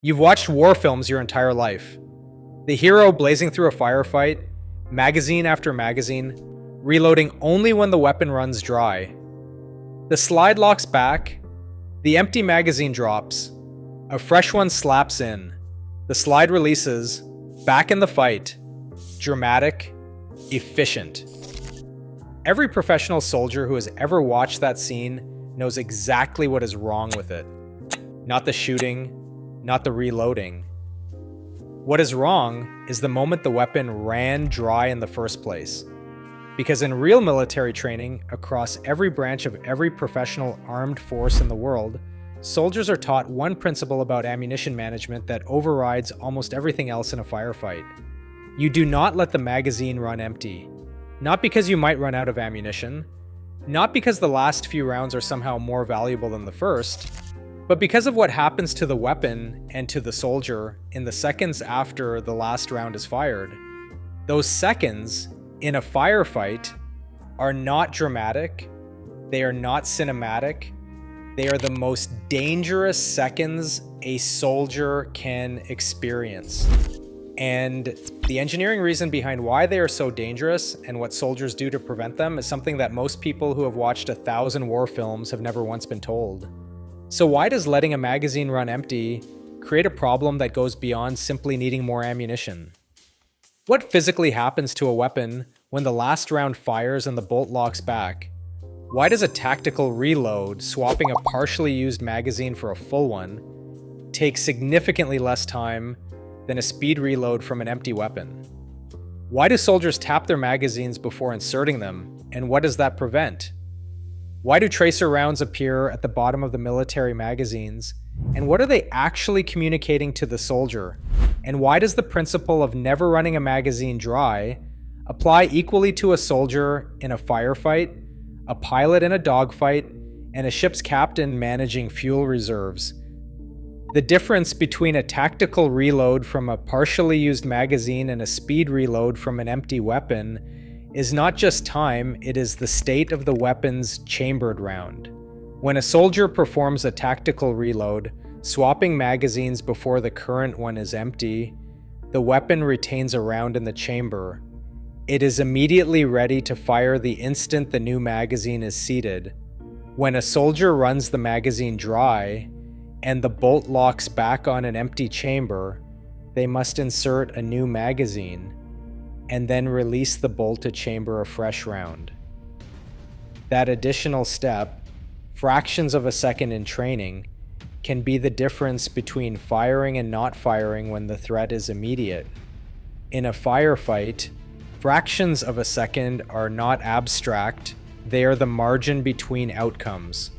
You've watched war films your entire life. The hero blazing through a firefight, magazine after magazine, reloading only when the weapon runs dry. The slide locks back, the empty magazine drops, a fresh one slaps in, the slide releases, back in the fight. Dramatic, efficient. Every professional soldier who has ever watched that scene knows exactly what is wrong with it. Not the shooting, not the reloading. What is wrong is the moment the weapon ran dry in the first place. Because in real military training, across every branch of every professional armed force in the world, soldiers are taught one principle about ammunition management that overrides almost everything else in a firefight. You do not let the magazine run empty. Not because you might run out of ammunition, not because the last few rounds are somehow more valuable than the first, but because of what happens to the weapon and to the soldier in the seconds after the last round is fired. Those seconds in a firefight are not dramatic, they are not cinematic, they are the most dangerous seconds a soldier can experience. And the engineering reason behind why they are so dangerous and what soldiers do to prevent them is something that most people who have watched 1,000 war films have never once been told. So why does letting a magazine run empty create a problem that goes beyond simply needing more ammunition? What physically happens to a weapon when the last round fires and the bolt locks back? Why does a tactical reload, swapping a partially used magazine for a full one, take significantly less time than a speed reload from an empty weapon? Why do soldiers tap their magazines before inserting them, and what does that prevent? Why do tracer rounds appear at the bottom of the military magazines, and what are they actually communicating to the soldier? And why does the principle of never running a magazine dry apply equally to a soldier in a firefight, a pilot in a dogfight, and a ship's captain managing fuel reserves? The difference between a tactical reload from a partially used magazine and a speed reload from an empty weapon is not just time, it is the state of the weapon's chambered round. When a soldier performs a tactical reload, swapping magazines before the current one is empty, the weapon retains a round in the chamber. It is immediately ready to fire the instant the new magazine is seated. When a soldier runs the magazine dry, and the bolt locks back on an empty chamber, they must insert a new magazine, and then release the bolt to chamber a fresh round. That additional step, fractions of a second in training, can be the difference between firing and not firing when the threat is immediate. In a firefight, fractions of a second are not abstract, they are the margin between outcomes.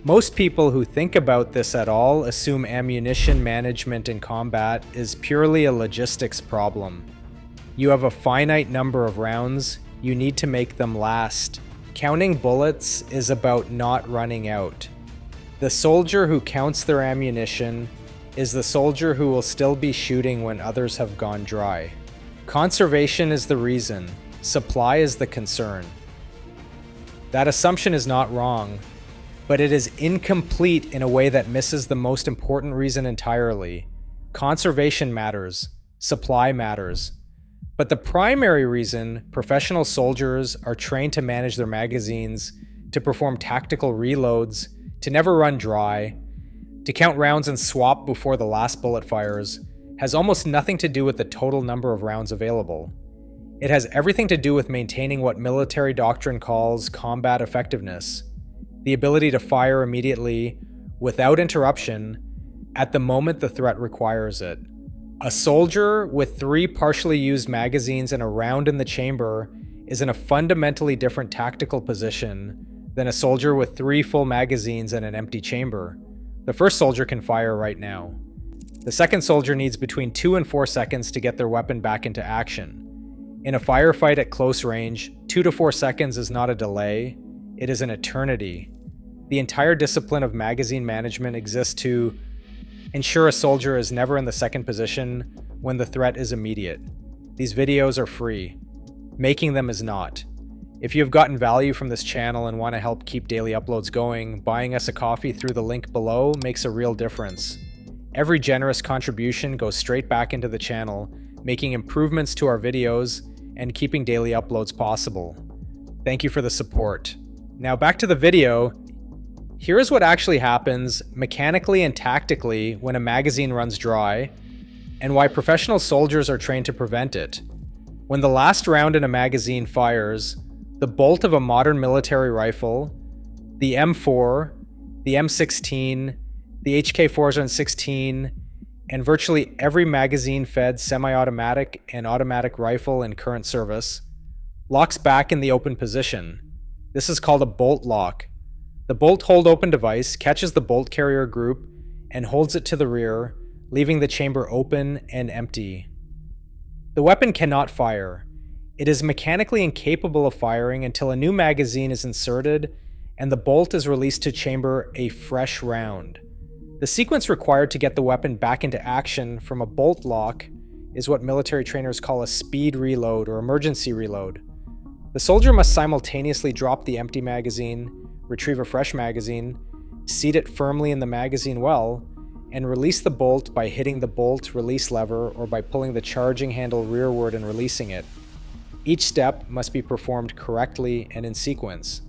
Most people who think about this at all assume ammunition management in combat is purely a logistics problem. You have a finite number of rounds, you need to make them last. Counting bullets is about not running out. The soldier who counts their ammunition is the soldier who will still be shooting when others have gone dry. Conservation is the reason, supply is the concern. That assumption is not wrong, but it is incomplete in a way that misses the most important reason entirely. Conservation matters, supply matters. But the primary reason professional soldiers are trained to manage their magazines, to perform tactical reloads, to never run dry, to count rounds and swap before the last bullet fires, has almost nothing to do with the total number of rounds available. It has everything to do with maintaining what military doctrine calls combat effectiveness, the ability to fire immediately, without interruption, at the moment the threat requires it. A soldier with 3 partially used magazines and a round in the chamber is in a fundamentally different tactical position than a soldier with 3 full magazines and an empty chamber. The first soldier can fire right now. The second soldier needs between 2 and 4 seconds to get their weapon back into action. In a firefight at close range, 2 to 4 seconds is not a delay, it is an eternity. The entire discipline of magazine management exists to ensure a soldier is never in the second position when the threat is immediate. These videos are free. Making them is not. If you have gotten value from this channel and want to help keep daily uploads going, buying us a coffee through the link below makes a real difference. Every generous contribution goes straight back into the channel, making improvements to our videos and keeping daily uploads possible. Thank you for the support. Now back to the video. Here is what actually happens mechanically and tactically when a magazine runs dry, and why professional soldiers are trained to prevent it. When the last round in a magazine fires, the bolt of a modern military rifle, the M4, the M16, the HK416, and virtually every magazine-fed semi-automatic and automatic rifle in current service, locks back in the open position. This is called a bolt lock. The bolt hold open device catches the bolt carrier group and holds it to the rear, leaving the chamber open and empty. The weapon cannot fire. It is mechanically incapable of firing until a new magazine is inserted and the bolt is released to chamber a fresh round. The sequence required to get the weapon back into action from a bolt lock is what military trainers call a speed reload or emergency reload. The soldier must simultaneously drop the empty magazine, retrieve a fresh magazine, seat it firmly in the magazine well, and release the bolt by hitting the bolt release lever or by pulling the charging handle rearward and releasing it. Each step must be performed correctly and in sequence.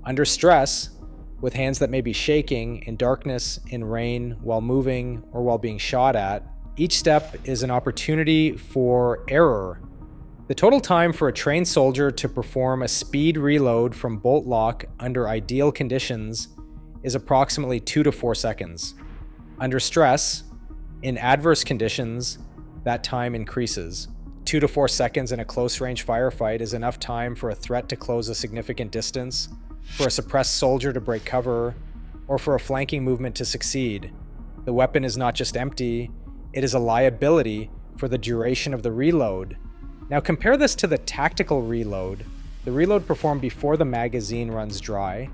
Under stress, with hands that may be shaking, in darkness, in rain, while moving, or while being shot at, each step is an opportunity for error. The total time for a trained soldier to perform a speed reload from bolt lock under ideal conditions is approximately 2 to 4 seconds. Under stress, in adverse conditions, that time increases. 2 to 4 seconds in a close-range firefight is enough time for a threat to close a significant distance, for a suppressed soldier to break cover, or for a flanking movement to succeed. The weapon is not just empty, it is a liability for the duration of the reload. Now compare this to the tactical reload, the reload performed before the magazine runs dry,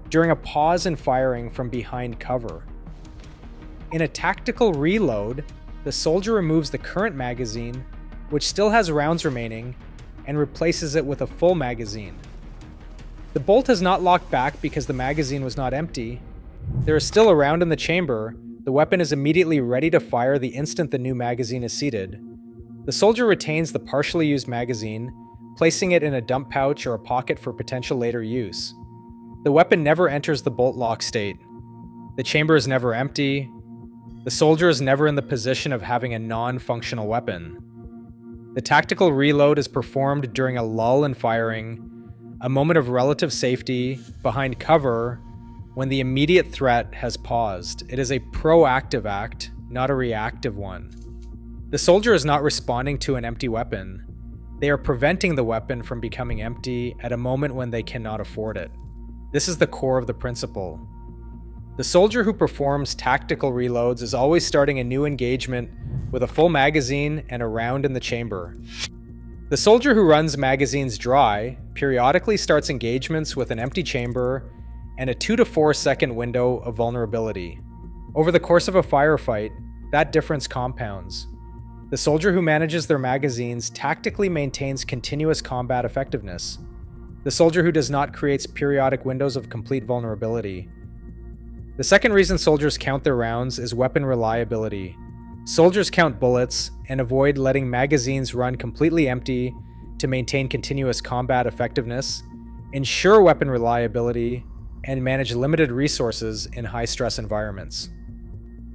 during a pause in firing from behind cover. In a tactical reload, the soldier removes the current magazine, which still has rounds remaining, and replaces it with a full magazine. The bolt has not locked back because the magazine was not empty. There is still a round in the chamber. The weapon is immediately ready to fire the instant the new magazine is seated. The soldier retains the partially used magazine, placing it in a dump pouch or a pocket for potential later use. The weapon never enters the bolt lock state. The chamber is never empty. The soldier is never in the position of having a non-functional weapon. The tactical reload is performed during a lull in firing, a moment of relative safety, behind cover, when the immediate threat has paused. It is a proactive act, not a reactive one. The soldier is not responding to an empty weapon. They are preventing the weapon from becoming empty at a moment when they cannot afford it. This is the core of the principle. The soldier who performs tactical reloads is always starting a new engagement with a full magazine and a round in the chamber. The soldier who runs magazines dry periodically starts engagements with an empty chamber and a 2 to 4 second window of vulnerability. Over the course of a firefight, that difference compounds. The soldier who manages their magazines tactically maintains continuous combat effectiveness. The soldier who does not creates periodic windows of complete vulnerability. The second reason soldiers count their rounds is weapon reliability. Soldiers count bullets and avoid letting magazines run completely empty to maintain continuous combat effectiveness, ensure weapon reliability, and manage limited resources in high-stress environments.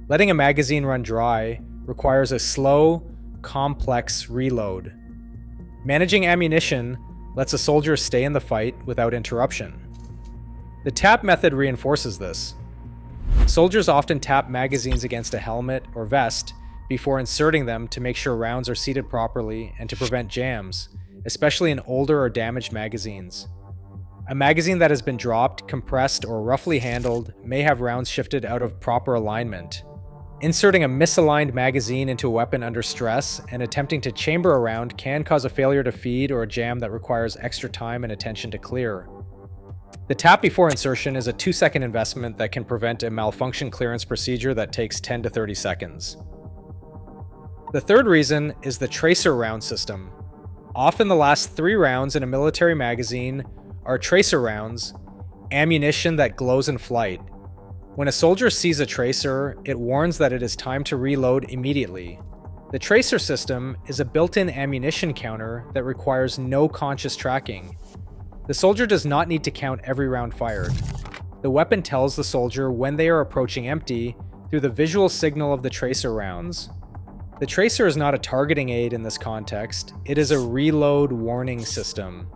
Letting a magazine run dry requires a slow, complex reload. Managing ammunition lets a soldier stay in the fight without interruption. The tap method reinforces this. Soldiers often tap magazines against a helmet or vest before inserting them to make sure rounds are seated properly and to prevent jams, especially in older or damaged magazines. A magazine that has been dropped, compressed, or roughly handled may have rounds shifted out of proper alignment. Inserting a misaligned magazine into a weapon under stress and attempting to chamber a round can cause a failure to feed or a jam that requires extra time and attention to clear. The tap before insertion is a 2-second investment that can prevent a malfunction clearance procedure that takes 10 to 30 seconds. The third reason is the tracer round system. Often the last 3 rounds in a military magazine are tracer rounds, ammunition that glows in flight. When a soldier sees a tracer, it warns that it is time to reload immediately. The tracer system is a built-in ammunition counter that requires no conscious tracking. The soldier does not need to count every round fired. The weapon tells the soldier when they are approaching empty through the visual signal of the tracer rounds. The tracer is not a targeting aid in this context, it is a reload warning system.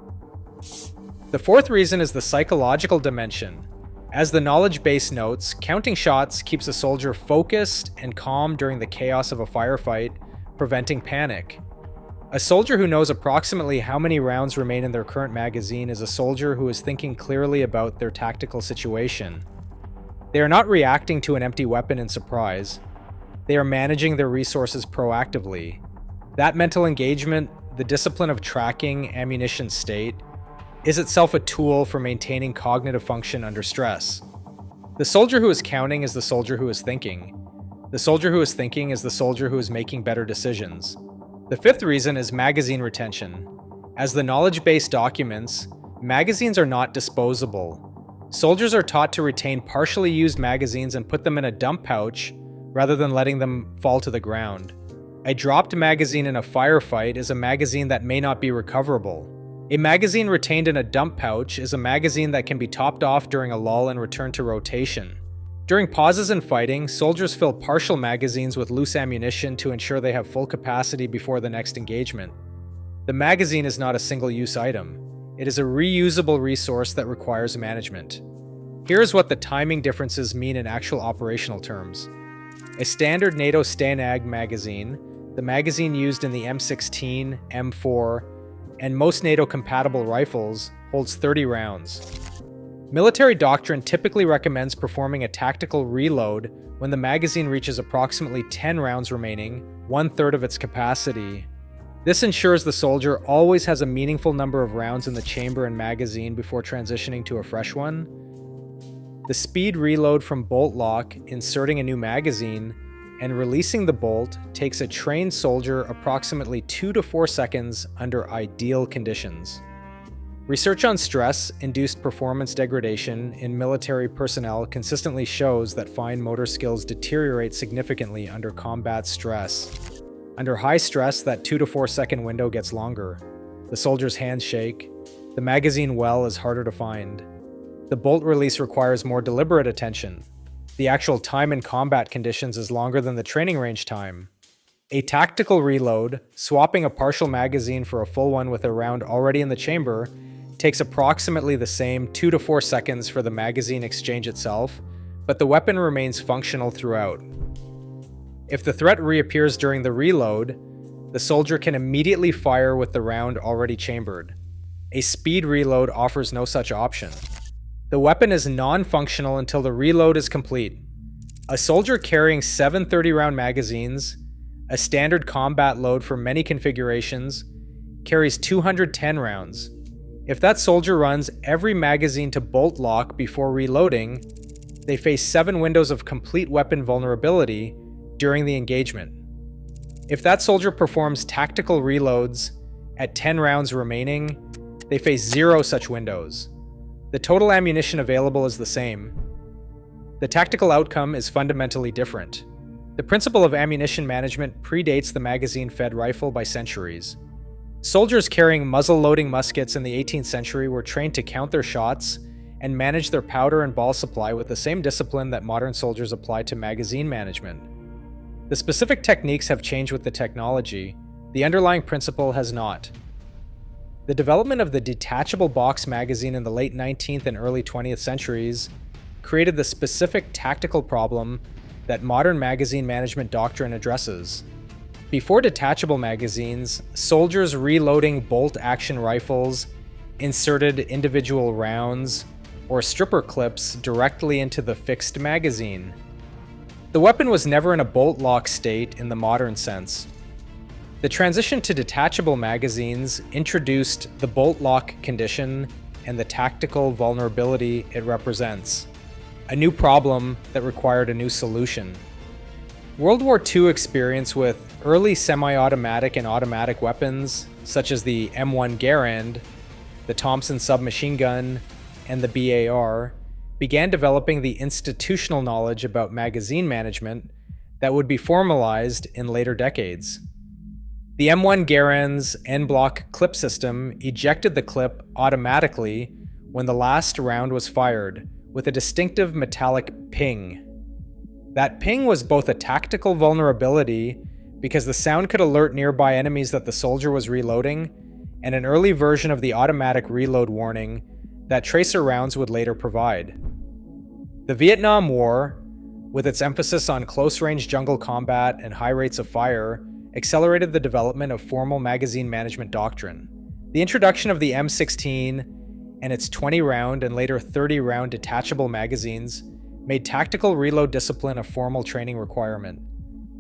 The fourth reason is the psychological dimension. As the knowledge base notes, counting shots keeps a soldier focused and calm during the chaos of a firefight, preventing panic. A soldier who knows approximately how many rounds remain in their current magazine is a soldier who is thinking clearly about their tactical situation. They are not reacting to an empty weapon in surprise. They are managing their resources proactively. That mental engagement, the discipline of tracking ammunition state, is itself a tool for maintaining cognitive function under stress. The soldier who is counting is the soldier who is thinking. The soldier who is thinking is the soldier who is making better decisions. The fifth reason is magazine retention. As the knowledge base documents, magazines are not disposable. Soldiers are taught to retain partially used magazines and put them in a dump pouch rather than letting them fall to the ground. A dropped magazine in a firefight is a magazine that may not be recoverable. A magazine retained in a dump pouch is a magazine that can be topped off during a lull and returned to rotation. During pauses in fighting, soldiers fill partial magazines with loose ammunition to ensure they have full capacity before the next engagement. The magazine is not a single-use item. It is a reusable resource that requires management. Here is what the timing differences mean in actual operational terms. A standard NATO Stanag magazine, the magazine used in the M16, M4, and most NATO-compatible rifles, holds 30 rounds. Military doctrine typically recommends performing a tactical reload when the magazine reaches approximately 10 rounds remaining, 1/3 of its capacity. This ensures the soldier always has a meaningful number of rounds in the chamber and magazine before transitioning to a fresh one. The speed reload from bolt lock, inserting a new magazine, and releasing the bolt takes a trained soldier approximately 2 to 4 seconds under ideal conditions. Research on stress-induced performance degradation in military personnel consistently shows that fine motor skills deteriorate significantly under combat stress. Under high stress, that 2 to 4 second window gets longer. The soldier's hands shake. The magazine well is harder to find. The bolt release requires more deliberate attention. The actual time in combat conditions is longer than the training range time. A tactical reload, swapping a partial magazine for a full one with a round already in the chamber, takes approximately the same 2 to 4 seconds for the magazine exchange itself, but the weapon remains functional throughout. If the threat reappears during the reload, the soldier can immediately fire with the round already chambered. A speed reload offers no such option. The weapon is non-functional until the reload is complete. A soldier carrying 7 30-round magazines, a standard combat load for many configurations, carries 210 rounds. If that soldier runs every magazine to bolt lock before reloading, they face 7 windows of complete weapon vulnerability during the engagement. If that soldier performs tactical reloads at 10 rounds remaining, they face 0 such windows. The total ammunition available is the same. The tactical outcome is fundamentally different. The principle of ammunition management predates the magazine-fed rifle by centuries. Soldiers carrying muzzle-loading muskets in the 18th century were trained to count their shots and manage their powder and ball supply with the same discipline that modern soldiers apply to magazine management. The specific techniques have changed with the technology. The underlying principle has not. The development of the detachable box magazine in the late 19th and early 20th centuries created the specific tactical problem that modern magazine management doctrine addresses. Before detachable magazines, soldiers reloading bolt-action rifles inserted individual rounds or stripper clips directly into the fixed magazine. The weapon was never in a bolt lock state in the modern sense. The transition to detachable magazines introduced the bolt lock condition and the tactical vulnerability it represents, a new problem that required a new solution. World War II experience with early semi-automatic and automatic weapons, such as the M1 Garand, the Thompson submachine gun, and the BAR, began developing the institutional knowledge about magazine management that would be formalized in later decades. The M1 Garand's N-block clip system ejected the clip automatically when the last round was fired, with a distinctive metallic ping. That ping was both a tactical vulnerability because the sound could alert nearby enemies that the soldier was reloading, and an early version of the automatic reload warning that tracer rounds would later provide. The Vietnam War, with its emphasis on close-range jungle combat and high rates of fire, accelerated the development of formal magazine management doctrine. The introduction of the M16 and its 20-round and later 30-round detachable magazines made tactical reload discipline a formal training requirement.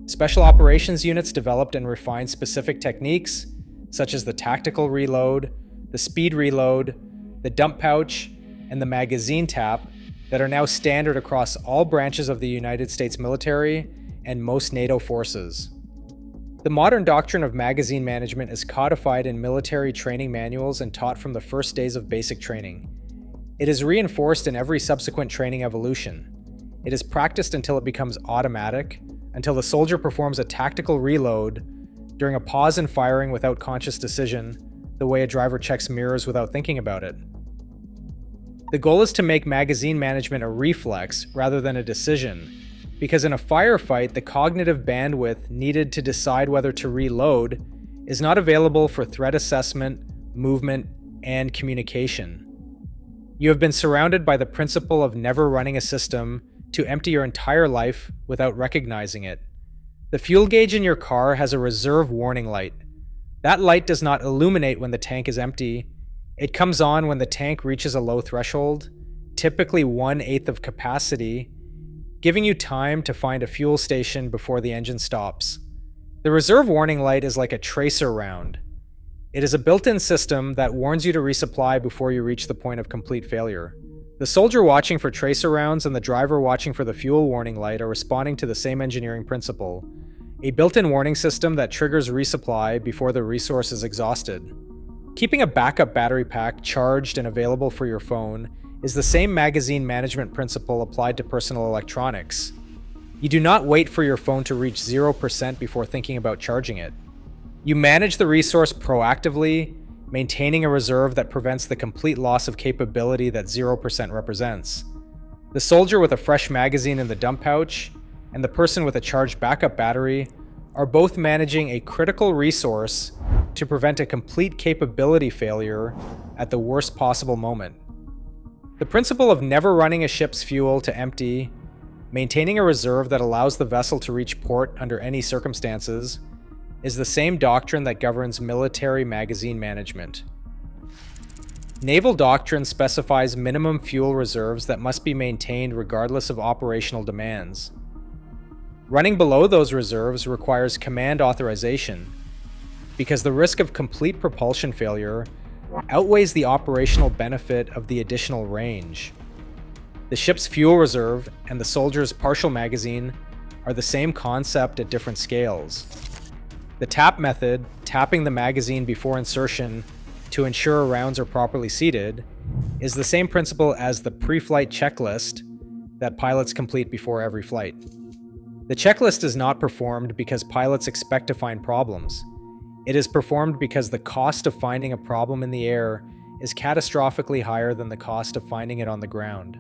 Special operations units developed and refined specific techniques, such as the tactical reload, the speed reload, the dump pouch, and the magazine tap, that are now standard across all branches of the United States military and most NATO forces. The modern doctrine of magazine management is codified in military training manuals and taught from the first days of basic training. It is reinforced in every subsequent training evolution. It is practiced until it becomes automatic, until the soldier performs a tactical reload during a pause in firing without conscious decision, the way a driver checks mirrors without thinking about it. The goal is to make magazine management a reflex rather than a decision, because in a firefight, the cognitive bandwidth needed to decide whether to reload is not available for threat assessment, movement, and communication. You have been surrounded by the principle of never running a system to empty your entire life without recognizing it. The fuel gauge in your car has a reserve warning light. That light does not illuminate when the tank is empty. It comes on when the tank reaches a low threshold, typically 1/8 of capacity, giving you time to find a fuel station before the engine stops. The reserve warning light is like a tracer round. It is a built-in system that warns you to resupply before you reach the point of complete failure. The soldier watching for tracer rounds and the driver watching for the fuel warning light are responding to the same engineering principle, a built-in warning system that triggers resupply before the resource is exhausted. Keeping a backup battery pack charged and available for your phone is the same magazine management principle applied to personal electronics. You do not wait for your phone to reach 0% before thinking about charging it. You manage the resource proactively, maintaining a reserve that prevents the complete loss of capability that 0% represents. The soldier with a fresh magazine in the dump pouch and the person with a charged backup battery are both managing a critical resource to prevent a complete capability failure at the worst possible moment. The principle of never running a ship's fuel to empty, maintaining a reserve that allows the vessel to reach port under any circumstances, is the same doctrine that governs military magazine management. Naval doctrine specifies minimum fuel reserves that must be maintained regardless of operational demands. Running below those reserves requires command authorization, because the risk of complete propulsion failure outweighs the operational benefit of the additional range. The ship's fuel reserve and the soldier's partial magazine are the same concept at different scales. The tap method, tapping the magazine before insertion to ensure rounds are properly seated, is the same principle as the pre-flight checklist that pilots complete before every flight. The checklist is not performed because pilots expect to find problems. It is performed because the cost of finding a problem in the air is catastrophically higher than the cost of finding it on the ground.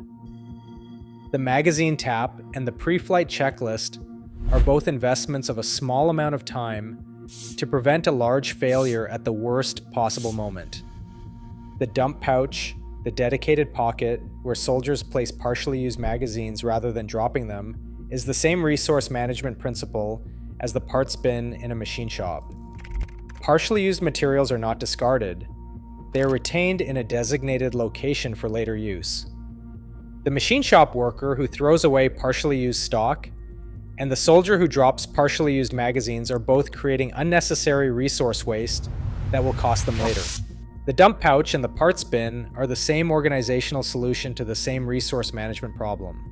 The magazine tap and the pre-flight checklist are both investments of a small amount of time to prevent a large failure at the worst possible moment. The dump pouch, the dedicated pocket where soldiers place partially used magazines rather than dropping them, is the same resource management principle as the parts bin in a machine shop. Partially used materials are not discarded. They are retained in a designated location for later use. The machine shop worker who throws away partially used stock and the soldier who drops partially used magazines are both creating unnecessary resource waste that will cost them later. The dump pouch and the parts bin are the same organizational solution to the same resource management problem.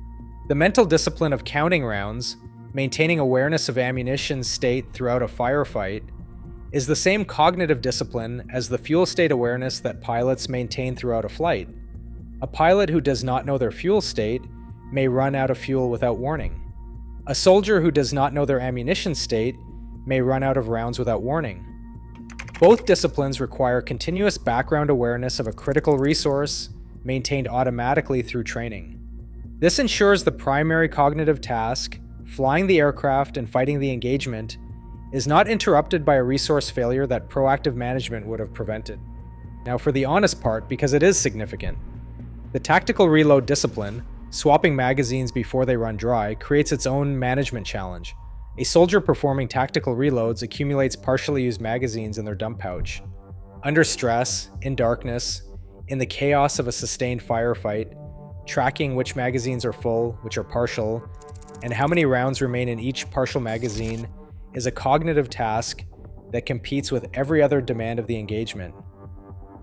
The mental discipline of counting rounds, maintaining awareness of ammunition state throughout a firefight, is the same cognitive discipline as the fuel state awareness that pilots maintain throughout a flight. A pilot who does not know their fuel state may run out of fuel without warning. A soldier who does not know their ammunition state may run out of rounds without warning. Both disciplines require continuous background awareness of a critical resource maintained automatically through training. This ensures the primary cognitive task, flying the aircraft and fighting the engagement, is not interrupted by a resource failure that proactive management would have prevented. Now for the honest part, because it is significant. The tactical reload discipline, swapping magazines before they run dry, creates its own management challenge. A soldier performing tactical reloads accumulates partially used magazines in their dump pouch. Under stress, in darkness, in the chaos of a sustained firefight, tracking which magazines are full, which are partial, and how many rounds remain in each partial magazine is a cognitive task that competes with every other demand of the engagement.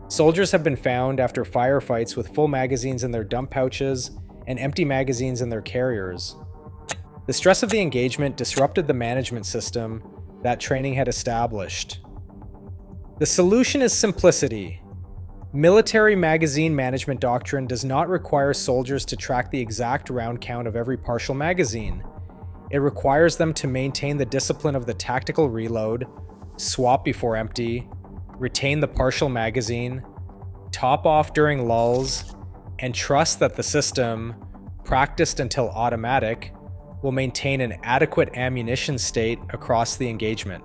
Soldiers have been found after firefights with full magazines in their dump pouches and empty magazines in their carriers. The stress of the engagement disrupted the management system that training had established. The solution is simplicity. Military magazine management doctrine does not require soldiers to track the exact round count of every partial magazine. It requires them to maintain the discipline of the tactical reload, swap before empty, retain the partial magazine, top off during lulls, and trust that the system, practiced until automatic, will maintain an adequate ammunition state across the engagement.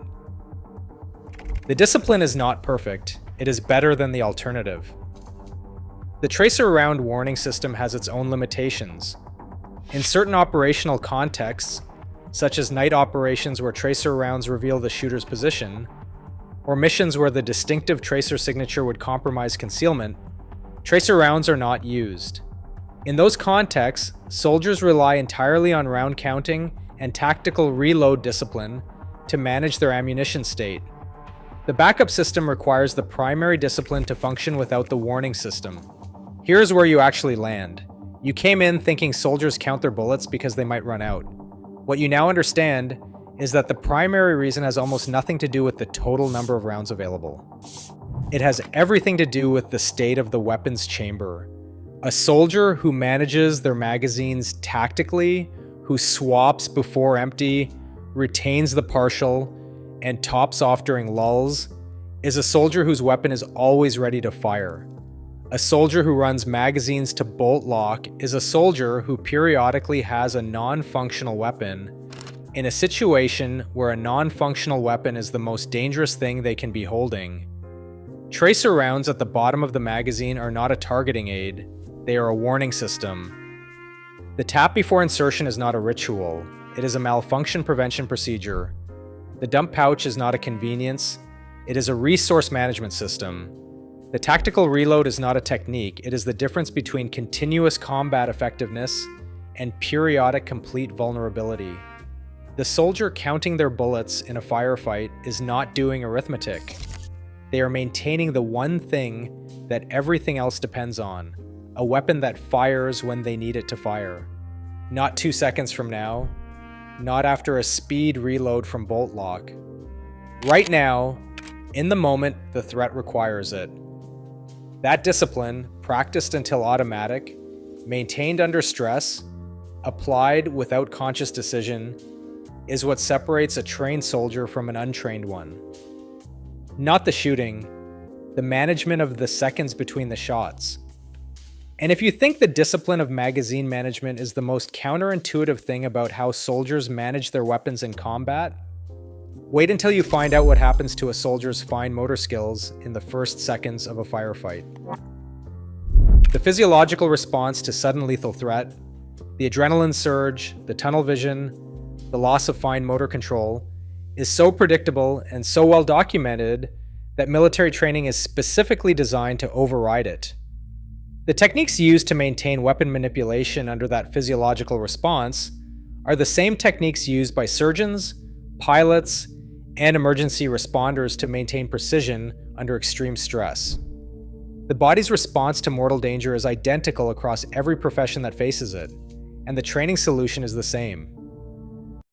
The discipline is not perfect. It is better than the alternative. The tracer round warning system has its own limitations. In certain operational contexts, such as night operations where tracer rounds reveal the shooter's position, or missions where the distinctive tracer signature would compromise concealment, tracer rounds are not used. In those contexts, soldiers rely entirely on round counting and tactical reload discipline to manage their ammunition state. The backup system requires the primary discipline to function without the warning system. Here's where you actually land. You came in thinking soldiers count their bullets because they might run out. What you now understand is that the primary reason has almost nothing to do with the total number of rounds available. It has everything to do with the state of the weapon's chamber. A soldier who manages their magazines tactically, who swaps before empty, retains the partial, and tops off during lulls, is a soldier whose weapon is always ready to fire. A soldier who runs magazines to bolt lock is a soldier who periodically has a non-functional weapon in a situation where a non-functional weapon is the most dangerous thing they can be holding. Tracer rounds at the bottom of the magazine are not a targeting aid. They are a warning system. The tap before insertion is not a ritual. It is a malfunction prevention procedure. The dump pouch is not a convenience. It is a resource management system. The tactical reload is not a technique. It is the difference between continuous combat effectiveness and periodic complete vulnerability. The soldier counting their bullets in a firefight is not doing arithmetic. They are maintaining the one thing that everything else depends on. A weapon that fires when they need it to fire. Not 2 seconds from now. Not after a speed reload from bolt lock. Right now, in the moment, the threat requires it. That discipline, practiced until automatic, maintained under stress, applied without conscious decision, is what separates a trained soldier from an untrained one. Not the shooting, the management of the seconds between the shots. And if you think the discipline of magazine management is the most counterintuitive thing about how soldiers manage their weapons in combat, wait until you find out what happens to a soldier's fine motor skills in the first seconds of a firefight. The physiological response to sudden lethal threat, the adrenaline surge, the tunnel vision, the loss of fine motor control, is so predictable and so well documented that military training is specifically designed to override it. The techniques used to maintain weapon manipulation under that physiological response are the same techniques used by surgeons, pilots, and emergency responders to maintain precision under extreme stress. The body's response to mortal danger is identical across every profession that faces it, and the training solution is the same.